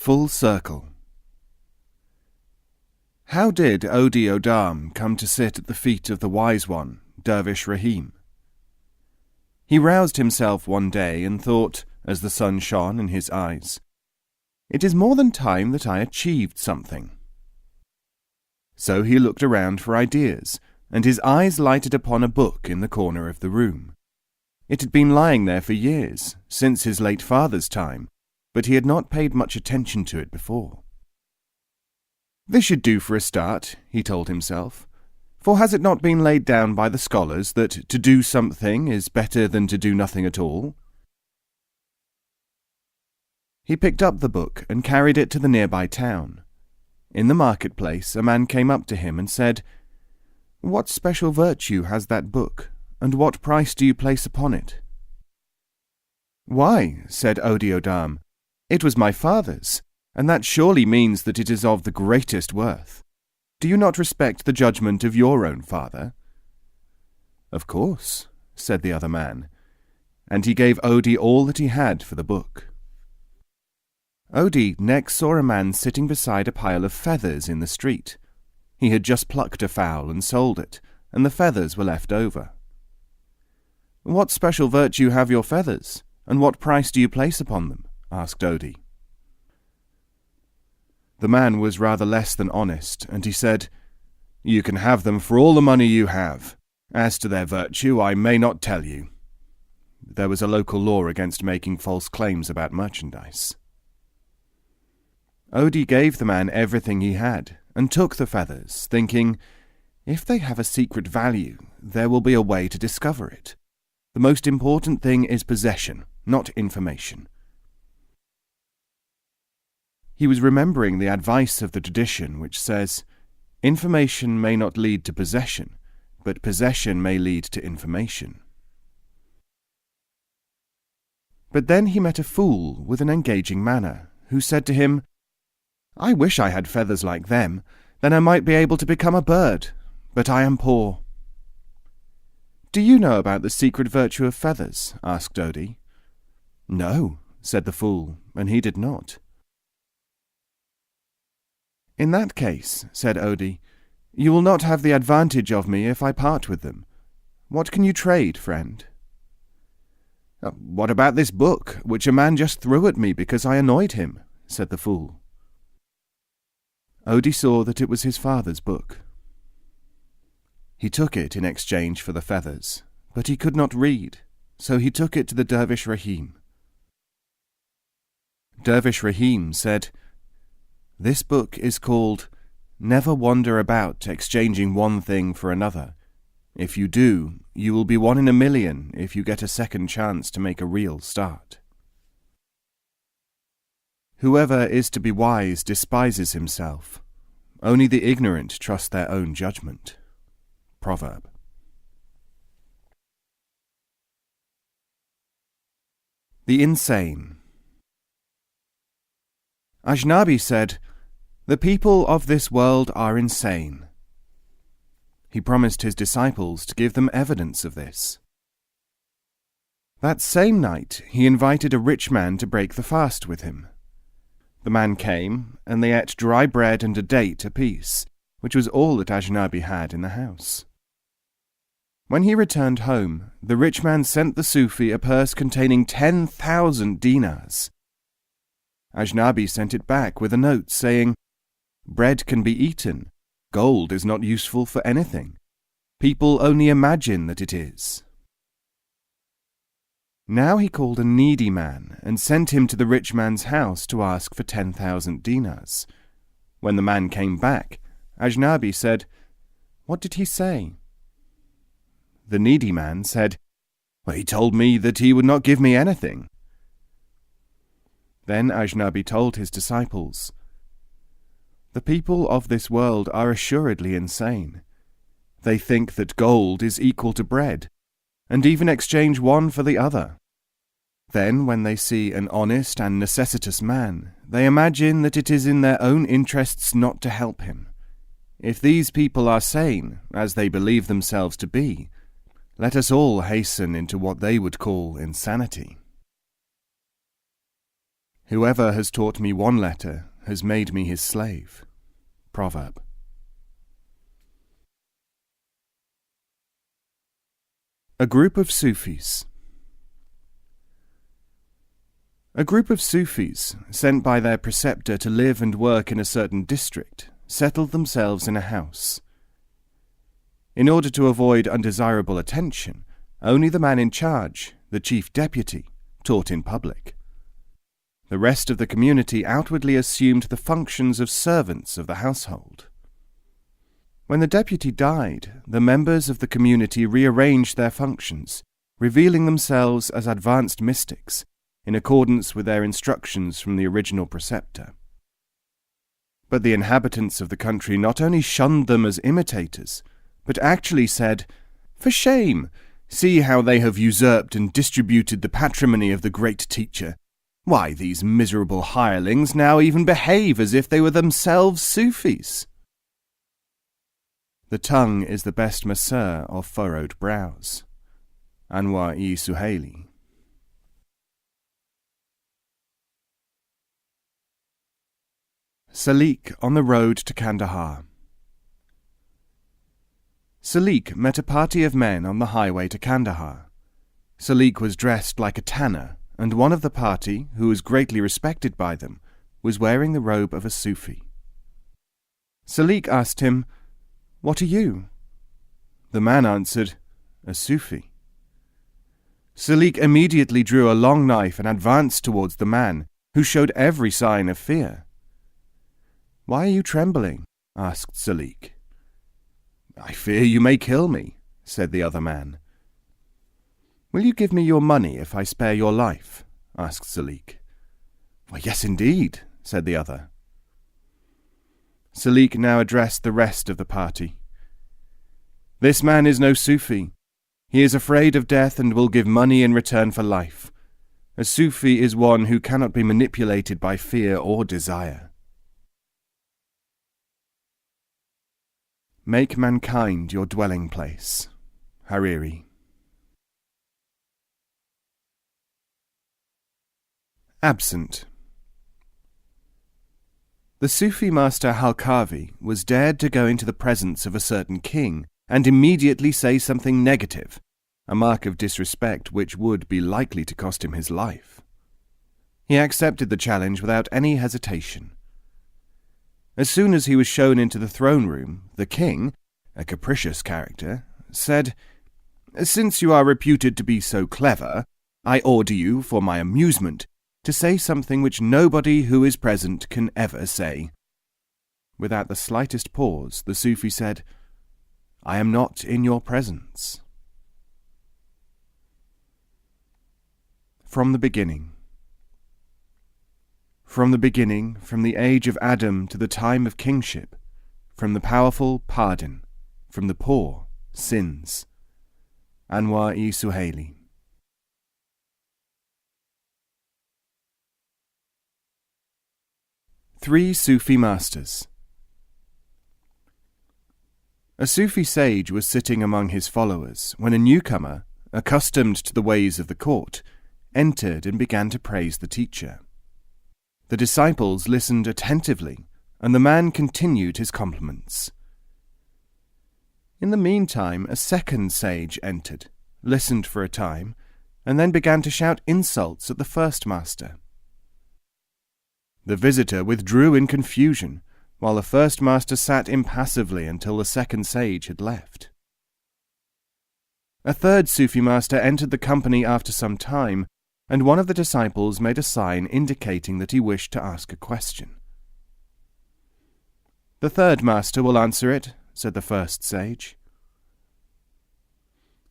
Full circle. How did Odi Odam come to sit at the feet of the wise one, Dervish Rahim? He roused himself one day and thought, as the sun shone in his eyes, "It is more than time that I achieved something." So he looked around for ideas, and his eyes lighted upon a book in the corner of the room. It had been lying there for years, since his late father's time, but he had not paid much attention to it before. This should do for a start, he told himself, for has it not been laid down by the scholars that to do something is better than to do nothing at all? He picked up the book and carried it to the nearby town. In the marketplace, a man came up to him and said, "What special virtue has that book, and what price do you place upon it?" "Why," said Odi Odam, "it was my father's, and that surely means that it is of the greatest worth. Do you not respect the judgment of your own father?" "Of course," said the other man, and he gave Odi all that he had for the book. Odi next saw a man sitting beside a pile of feathers in the street. He had just plucked a fowl and sold it, and the feathers were left over. "What special virtue have your feathers, and what price do you place upon them?" asked Odi. The man was rather less than honest, and he said, "You can have them for all the money you have. As to their virtue, I may not tell you." There was a local law against making false claims about merchandise. Odi gave the man everything he had, and took the feathers, thinking, "If they have a secret value, there will be a way to discover it. The most important thing is possession, not information." He was remembering the advice of the tradition which says, "Information may not lead to possession, but possession may lead to information." But then he met a fool with an engaging manner, who said to him, "I wish I had feathers like them, then I might be able to become a bird, but I am poor." "Do you know about the secret virtue of feathers?" asked Odi. "No," said the fool, and he did not. "In that case," said Odi, "you will not have the advantage of me if I part with them. What can you trade, friend?" "What about this book, which a man just threw at me because I annoyed him?" said the fool. Odi saw that it was his father's book. He took it in exchange for the feathers, but he could not read, so he took it to the Dervish Rahim. Dervish Rahim said, "This book is called Never Wander About Exchanging One Thing for Another. If you do, you will be 1 in a million if you get a second chance to make a real start. Whoever is to be wise despises himself. Only the ignorant trust their own judgment." Proverb. The insane. Ajnabi said, "The people of this world are insane." He promised his disciples to give them evidence of this. That same night he invited a rich man to break the fast with him. The man came, and they ate dry bread and a date apiece, which was all that Ajnabi had in the house. When he returned home, the rich man sent the Sufi a purse containing 10,000 dinars. Ajnabi sent it back with a note saying, "Bread can be eaten. Gold is not useful for anything. People only imagine that it is." Now he called a needy man and sent him to the rich man's house to ask for 10,000 dinars. When the man came back, Ajnabi said, "What did he say?" The needy man said, "Well, he told me that he would not give me anything." Then Ajnabi told his disciples, "The people of this world are assuredly insane. They think that gold is equal to bread, and even exchange one for the other. Then, when they see an honest and necessitous man, they imagine that it is in their own interests not to help him. If these people are sane, as they believe themselves to be, let us all hasten into what they would call insanity." Whoever has taught me one letter has made me his slave. Proverb. A group of Sufis. A group of Sufis, sent by their preceptor to live and work in a certain district, settled themselves in a house. In order to avoid undesirable attention, only the man in charge, the chief deputy, taught in public. The rest of the community outwardly assumed the functions of servants of the household. When the deputy died, the members of the community rearranged their functions, revealing themselves as advanced mystics, in accordance with their instructions from the original preceptor. But the inhabitants of the country not only shunned them as imitators, but actually said, "For shame! See how they have usurped and distributed the patrimony of the great teacher. Why, these miserable hirelings now even behave as if they were themselves Sufis." The tongue is the best masseur of furrowed brows. Suhaili. Salik on the road to Kandahar. Salik met a party of men on the highway to Kandahar. Salik was dressed like a tanner, and one of the party, who was greatly respected by them, was wearing the robe of a Sufi. Salik asked him, "What are you?" The man answered, "A Sufi." Salik immediately drew a long knife and advanced towards the man, who showed every sign of fear. "Why are you trembling?" asked Salik. "I fear you may kill me," said the other man. "Will you give me your money if I spare your life?" asked Salik. "Why, yes, indeed," said the other. Salik now addressed the rest of the party. "This man is no Sufi. He is afraid of death and will give money in return for life. A Sufi is one who cannot be manipulated by fear or desire." Make mankind your dwelling place. Hariri. Absent. The Sufi master Halkavi was dared to go into the presence of a certain king and immediately say something negative, a mark of disrespect which would be likely to cost him his life. He accepted the challenge without any hesitation. As soon as he was shown into the throne room, the king, a capricious character, said, "Since you are reputed to be so clever, I order you, for my amusement, to say something which nobody who is present can ever say." Without the slightest pause, the Sufi said, "I am not in your presence." From the beginning. From the beginning, from the age of Adam to the time of kingship, from the powerful, pardon, from the poor, sins. Suhaili. Three Sufi Masters. A Sufi sage was sitting among his followers when a newcomer, accustomed to the ways of the court, entered and began to praise the teacher. The disciples listened attentively, and the man continued his compliments. In the meantime, a second sage entered, listened for a time, and then began to shout insults at the first master. The visitor withdrew in confusion, while the first master sat impassively until the second sage had left. A third Sufi master entered the company after some time, and one of the disciples made a sign indicating that he wished to ask a question. "The third master will answer it," said the first sage.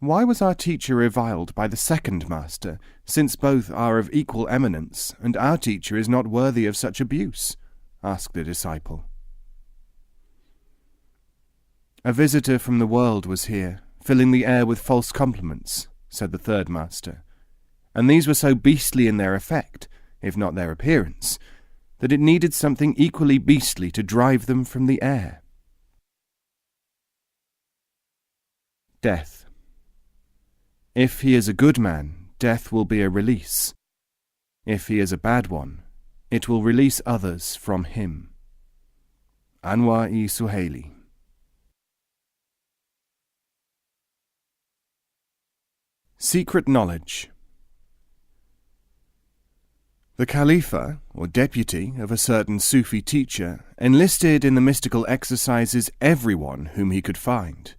"Why was our teacher reviled by the second master, since both are of equal eminence, and our teacher is not worthy of such abuse?" asked the disciple. "A visitor from the world was here, filling the air with false compliments," said the third master, "and these were so beastly in their effect, if not their appearance, that it needed something equally beastly to drive them from the air." Death. If he is a good man, death will be a release. If he is a bad one, it will release others from him. Anwar-e Suhaili. Secret knowledge. The Khalifa, or deputy, of a certain Sufi teacher enlisted in the mystical exercises everyone whom he could find.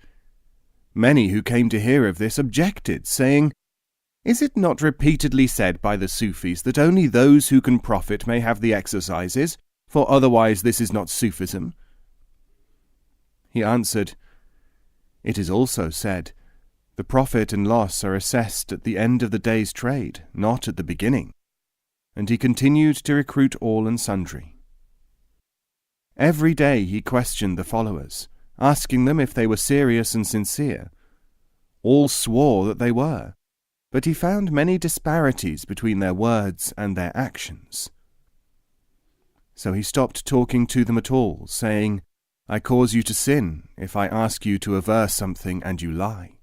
Many who came to hear of this objected, saying, "Is it not repeatedly said by the Sufis that only those who can profit may have the exercises, for otherwise this is not Sufism?" He answered, "It is also said, the profit and loss are assessed at the end of the day's trade, not at the beginning." And he continued to recruit all and sundry. Every day he questioned the followers, asking them if they were serious and sincere. All swore that they were, but he found many disparities between their words and their actions. So he stopped talking to them at all, saying, "I cause you to sin if I ask you to aver something and you lie."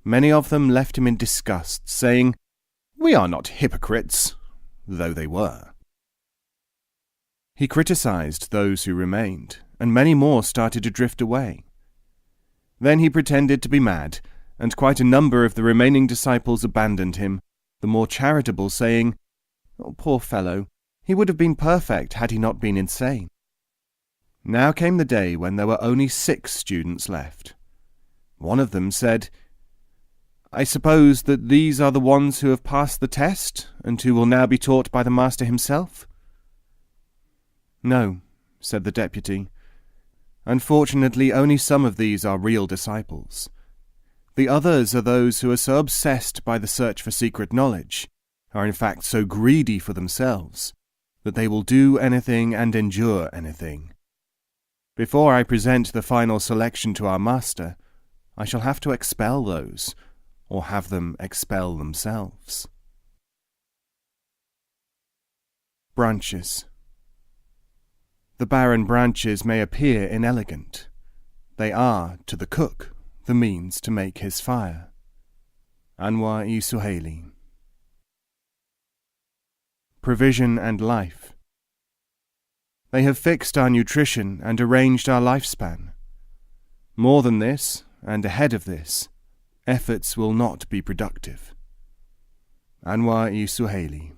Many of them left him in disgust, saying, "We are not hypocrites," though they were. He criticized those who remained, and many more started to drift away. Then he pretended to be mad, and quite a number of the remaining disciples abandoned him, the more charitable saying, "Oh, poor fellow, he would have been perfect had he not been insane." Now came the day when there were only 6 students left. One of them said, "I suppose that these are the ones who have passed the test, and who will now be taught by the master himself?" "No," said the deputy. "Unfortunately, only some of these are real disciples. The others are those who are so obsessed by the search for secret knowledge, are in fact so greedy for themselves, that they will do anything and endure anything. Before I present the final selection to our master, I shall have to expel those, or have them expel themselves." Branches. The barren branches may appear inelegant. They are, to the cook, the means to make his fire. Anwar-e Suhaili. Provision and life. They have fixed our nutrition and arranged our lifespan. More than this, and ahead of this, efforts will not be productive. Anwar-e Suhaili.